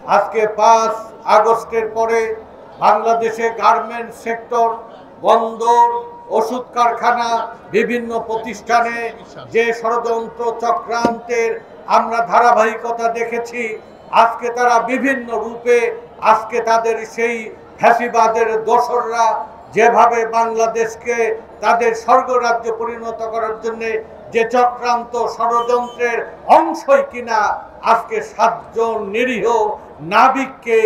আজকে 5 আগস্টের পরে বাংলাদেশে গার্মেন্টস সেক্টর, বন্দর, ওষুধ কারখানা, বিভিন্ন প্রতিষ্ঠানে যে ষড়যন্ত্র চক্রান্তের আমরা ধারাবাহিকতা দেখেছি, আজকে তারা বিভিন্ন রূপে আজকে তাদের সেই ফ্যাসিবাদের দোসররা যেভাবে বাংলাদেশকে তাদের স্বর্গরাজ্য পরিণত করার জন্য যে চক্রান্ত ষড়যন্ত্রের অংশই কিনা আজকে 7 জন নিরীহ নাবিককে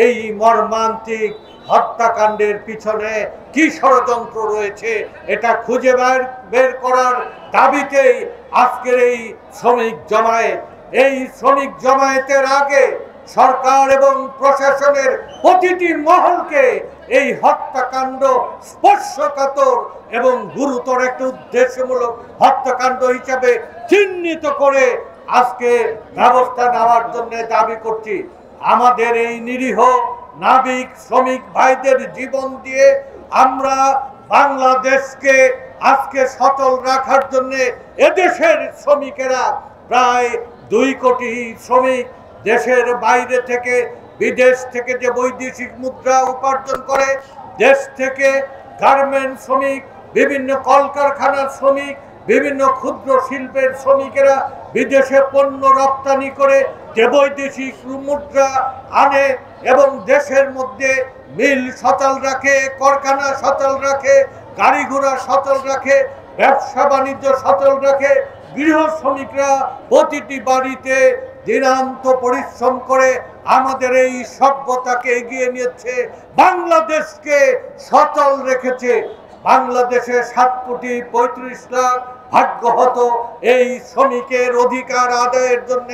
এই মর্মান্তিক হত্যাকাণ্ডের পিছনে কি ষড়যন্ত্র রয়েছে এটা খুঁজে বের করার দাবিতেই আজকের এই শ্রমিক জমায়েত। এই শ্রমিক জমায়েতের আগে সরকার এবং প্রশাসনের প্রতিটি মহলকে এই হত্যাকাণ্ড স্পর্শকাতর এবং গুরুতর একটা উদ্দেশ্যমূলক হত্যাকাণ্ড হিসাবে চিহ্নিত করে আজকে ব্যবস্থা নেওয়ার জন্য দাবি করছি। আমাদের এই নিরীহ নাবিক শ্রমিক ভাইদের জীবন দিয়ে আমরা বাংলাদেশকে আজকে সচল রাখার জন্য এদেশের শ্রমিকেরা প্রায় 2 কোটি শ্রমিক দেশের বাইরে থেকে বিদেশ থেকে যে বৈদেশিক মুদ্রা উপার্জন করে, দেশ থেকে গার্মেন্টস শ্রমিক, বিভিন্ন কলকারখানার শ্রমিক, বিভিন্ন ক্ষুদ্র শিল্পের শ্রমিকেরা বিদেশে পণ্য রপ্তানি করে যে বৈদেশিক মুদ্রা আনে এবং দেশের মধ্যে মিল সচল রাখে, কারখানা সচল রাখে, গাড়ি ঘোড়া সচল রাখে, ব্যবসা বাণিজ্য সচল রাখে। গৃহ শ্রমিকরা প্রতিটি বাড়িতে দিনান্ত পরিশ্রম করে আমাদের এই সভ্যতাকে এগিয়ে নিয়েছে, বাংলাদেশকে সচল রেখেছে। বাংলাদেশে 7 কোটি 35 লাখ ভাগ্য হতো এই শ্রমিকের অধিকার আদায়ের জন্য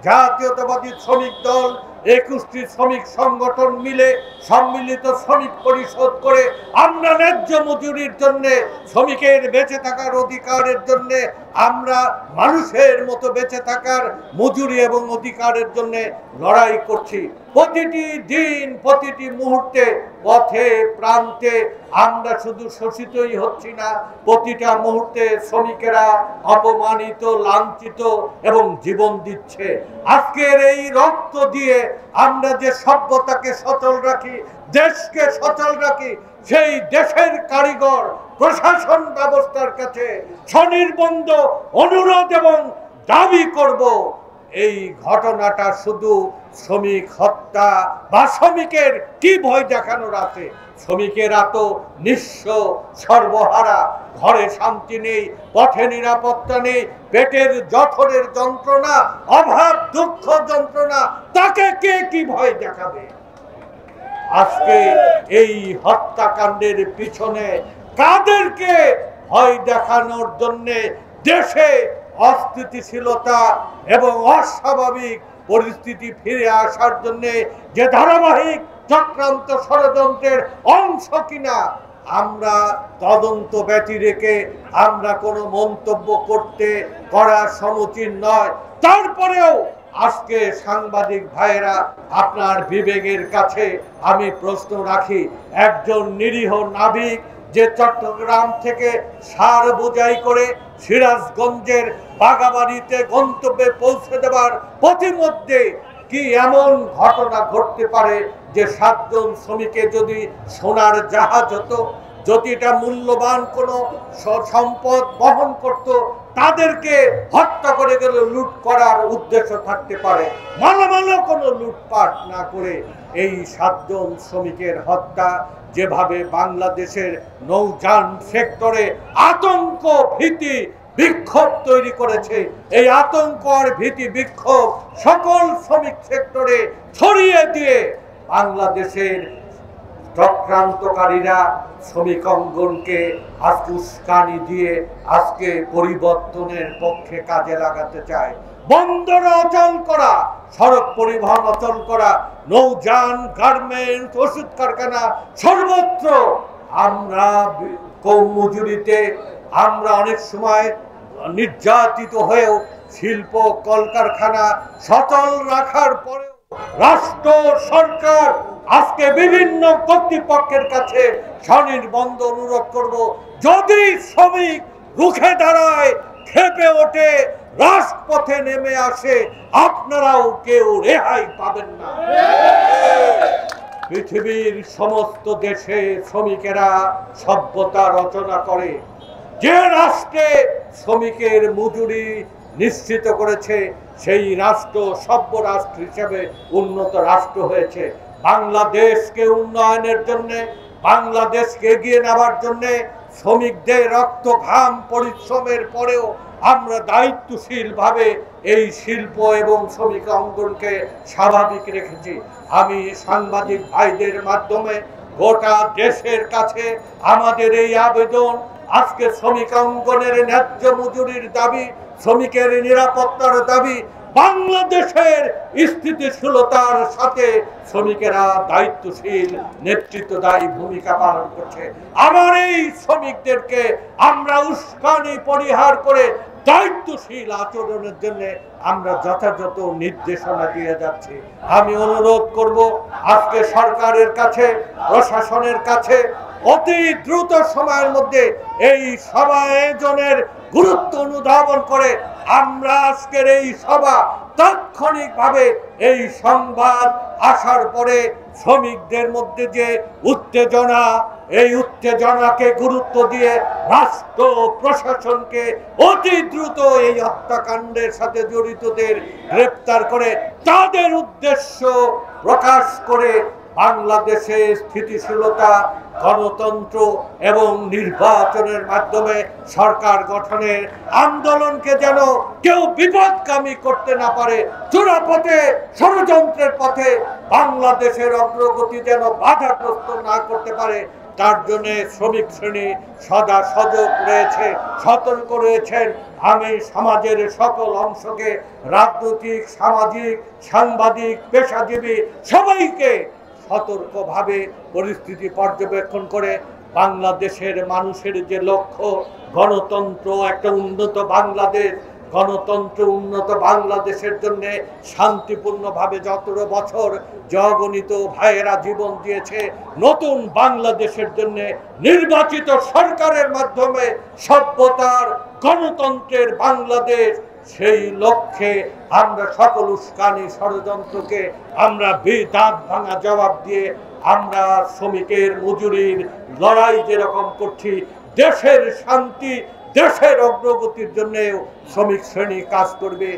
জাতীয়তাবাদী শ্রমিক দল 21টি শ্রমিক সংগঠন মিলে সম্মিলিত শ্রমিক পরিষদ করে আমরা ন্যায্য মজুরির জন্য, শ্রমিকের বেঁচে থাকার অধিকারের জন্য, আমরা মানুষের মতো বেঁচে থাকার মজুরি এবং অধিকারের জন্য লড়াই করছি। প্রতিটি দিন প্রতিটি মুহূর্তে পথে প্রান্তে আমরা শুধু শোষিতই হচ্ছি না, প্রতিটা মুহূর্তে শ্রমিকেরা অপমানিত, লাঞ্ছিত এবং জীবন দিচ্ছে। আজকের এই রক্ত দিয়ে আমরা যে সভ্যতাকে সচল রাখি, দেশকে সচল রাখি, সেই দেশের কারিগর প্রশাসন ব্যবস্থার কাছে স্বনির্বন্ধ অনুরোধ এবং দাবি করব, এই ঘটনাটা শুধু শ্রমিক হত্যা বা শ্রমিকের কি ভয় দেখানোর আছে? শ্রমিকেরা তো নিঃস্ব, সর্বহারা, ঘরে শান্তি নেই, পথে নিরাপত্তা নেই, পেটের জঠরের যন্ত্রণা, অভাব দুঃখ যন্ত্রণা, তাকে কে কি ভয় দেখাবে? আজকে এই হত্যাকাণ্ডের পিছনে কাদেরকে ভয় দেখানোর জন্য দেশে অস্থিতিশীলতা এবং অস্বাভাবিক পরিস্থিতি ফিরে আসার জন্য যে ধারাবাহিক চক্রান্ত ষড়যন্ত্রের অংশ কিনা আমরা তদন্ত ব্যতি রেখে আমরা কোনো মন্তব্য করা সমীচীন নয়। তারপরেও আজকে সাংবাদিক ভাইয়েরা, আপনার বিবেকের কাছে আমি প্রশ্ন রাখি, একজন নিরীহ নাবিক যে চট্টগ্রাম থেকে সার বোঝাই করে সিরাজগঞ্জের বাগাবাড়িতে গন্তব্যে পৌঁছে দেওয়ার পথিমধ্যে কি এমন ঘটনা ঘটতে পারে যে 7 জন শ্রমিকে যদি সোনার জাহাজ হতো, যদি এটা মূল্যবান কোনো সম্পদ বহন করত, তাদেরকে হত্যা করে গেলে লুট করার উদ্দেশ্য থাকতে পারে, মালামালও কোনো লুটপাট না করে এই 7 জন শ্রমিকের হত্যা যেভাবে বাংলাদেশের নৌযান সেক্টরে আতঙ্ক, ভীতি, বিক্ষোভ তৈরি করেছে, এই আতঙ্ক আর ভীতি বিক্ষোভ সকল শ্রমিক সেক্টরে ছড়িয়ে দিয়ে বাংলাদেশের চক্রান্তকারীরা শ্রমিক অঙ্গনকে আজকে উস্কানি দিয়ে আজকে পরিবর্তনের পক্ষে কাজে লাগাতে চায়। বন্দর অচল করা, সড়ক পরিবহন অচল করা, নৌযান, গার্মেন্টস, ওষুধ কারখানা, সর্বত্র আমরা কম মজুরিতে আমরা অনেক সময় নির্যাতিত হয়েও শিল্প কলকারখানা সচল রাখার পরেও রাষ্ট্র সরকার আজকে বিভিন্ন কর্তৃপক্ষের কাছে স্বনির্বন্ধ অনুরোধ করব, যদি শ্রমিক রুখে দাঁড়ায়, খেপে ওঠে, রাজপথে নেমে আসে, আপনারাও কেউ রেহাই পাবেন না। পৃথিবীর সমস্ত দেশে শ্রমিকেরা সভ্যতা রচনা করে। যে রাষ্ট্রে শ্রমিকের মজুরি নিশ্চিত করেছে সেই রাষ্ট্র সভ্য রাষ্ট্র হিসেবে উন্নত রাষ্ট্র হয়েছে। বাংলাদেশকে উন্নয়নের জন্য, বাংলাদেশকে এগিয়ে নেওয়ার জন্য শ্রমিকদের রক্ত ঘাম পরিশ্রমের পরেও আমরা দায়িত্বশীলভাবে এই শিল্প এবং শ্রমিক অঙ্গনকে স্বাভাবিক রেখেছি। আমি সাংবাদিক ভাইদের মাধ্যমে গোটা দেশের কাছে আমাদের এই আবেদন, আজকে শ্রমিক অঙ্গনের ন্যায্য মজুরির দাবি, শ্রমিকের নিরাপত্তার দাবি, বাংলাদেশের স্থিতিশীলতার সাথে শ্রমিকেরা দায়িত্বশীল নেতৃত্বদায়ী ভূমিকা পালন করছে। আমার এই শ্রমিকদেরকে আমরা উস্কানি পরিহার করে দায়িত্বশীল আচরণের জন্য আমরা যথাযথ নির্দেশনা দিয়ে যাচ্ছি। আমি অনুরোধ করব আজকে সরকারের কাছে, প্রশাসনের কাছে অতি দ্রুত সময়ের মধ্যে এই সভা আয়োজনের গুরুত্ব অনুধাবন করে আমরা আজকের এই সভা তাৎক্ষণিকভাবে এই সংবাদ আসার পরে শ্রমিকদের মধ্যে যে উত্তেজনা, এই উত্তেজনাকে গুরুত্ব দিয়ে রাষ্ট্র প্রশাসনকে অতি দ্রুত এই হত্যাকাণ্ডের সাথে জড়িতদের গ্রেপ্তার করে তাদের উদ্দেশ্য প্রকাশ করে বাংলাদেশে স্থিতিশীলতা, গণতন্ত্র এবং নির্বাচনের মাধ্যমে সরকার গঠনের আন্দোলনকে যেন কেউ বিপদগামী করতে না পারে, চূড়াপথে ষড়যন্ত্রের পথে বাংলাদেশের অগ্রগতি যেন বাধাগ্রস্ত না করতে পারে, তার জন্য শ্রমিক শ্রেণী সদা সজাগ রয়েছে, সতর্ক রয়েছেন। আমি সমাজের সকল অংশকে, রাজনৈতিক, সামাজিক, সাংবাদিক, পেশাজীবী সবাইকে সতর্কভাবে পরিস্থিতি পর্যবেক্ষণ করে বাংলাদেশের মানুষের যে লক্ষ্য, গণতন্ত্র, একটা উন্নত বাংলাদেশ, গণতন্ত্র উন্নত বাংলাদেশের জন্য শান্তিপূর্ণভাবে 17 বছর জগণিত ভাইয়েরা জীবন দিয়েছে, নতুন বাংলাদেশের জন্য নির্বাচিত সরকারের মাধ্যমে সভ্যতার, গণতন্ত্রের বাংলাদেশ, সেই লক্ষ্যে আমরা সকল উস্কানি ষড়যন্ত্রকে আমরা বেদাঁত ভাঙা জবাব দিয়ে আমরা শ্রমিকের মজুরির লড়াই যেরকম করছি, দেশের শান্তি, দেশের অগ্রগতির জন্য শ্রমিক শ্রেণী কাজ করবে।